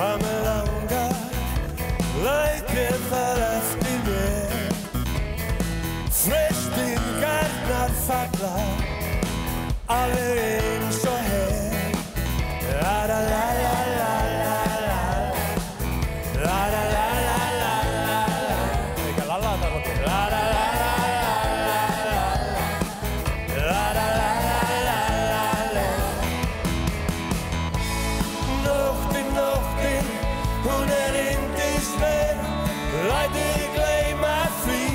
að mig langar, lætur það eftir mér. Freistingarnar falla, alveg eins og her. La-la-la-la-la-la-la, la-la-la-la-la-la. Ekki að lalla þetta gott. La-la-la-la-la-la, nóttin, hún yndisleg, lætur gleyma því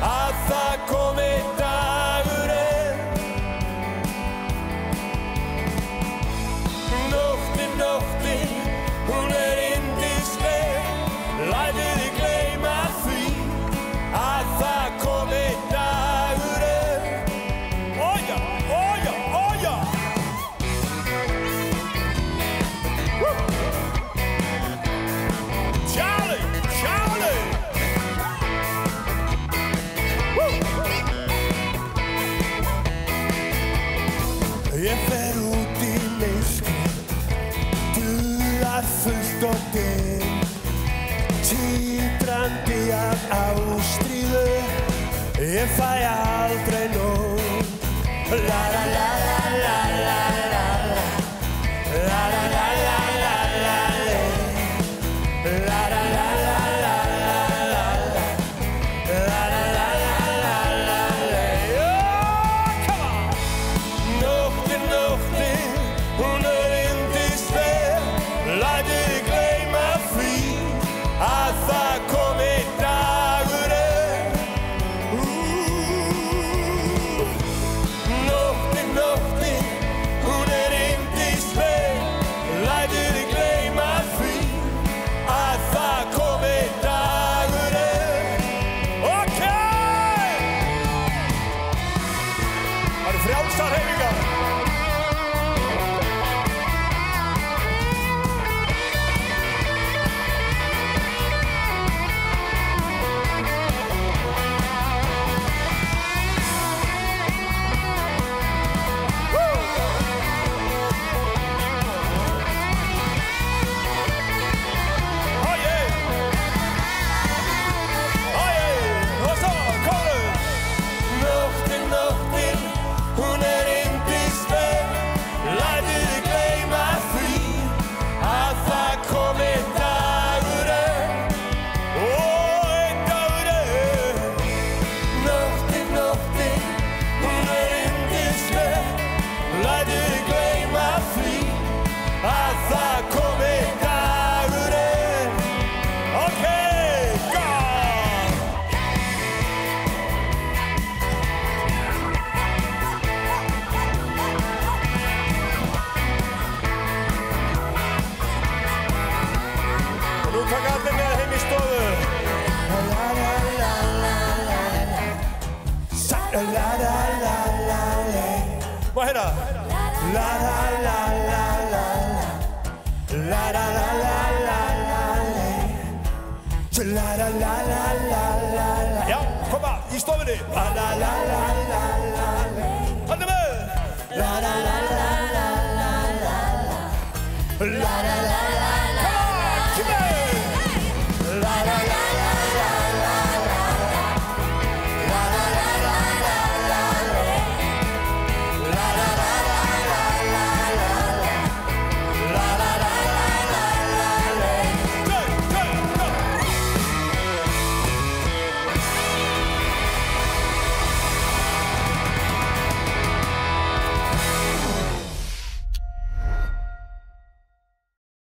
að það komi dagurinn. Nóttin, hún yndisleg, lætur gleyma því að það komi dagurinn. Ója, ója, ója! Charlie, Charlie! Ég fer út í myrkrið, dularfullt og dimmt, titrandi af ástríðu, ég fæ aldrei nóg. La-la-la-la-la-la-la, la-la-la-la-la-la-la, la-la-la-la-la-la-la, la-la-la-la-la-la. Come on! Nóttin, hún yndisleg, lætur gleyma því að það komi dagurinn. Nóttin, hún yndisleg, lætur gleyma því að það komi dagurinn. Ok! Það eru frjálsar hreyfingar. Hún yndisleg, lætur gleyma því að það komi dagurinn. Einn dagurinn. Nóttin, hún yndisleg, lætur gleyma því að það komi dagurinn. Ok, go! Nú taka allir með heim í stofu. La-la-la-la-la-la. Má heyra? La-la-la-la-la. La-la-la-la-la-la. La-la-la-la-la-la. Já, koma, í stofunni. La-la-la-la-la-la. Allir með. La-la-la-la-la-la. La-la-la.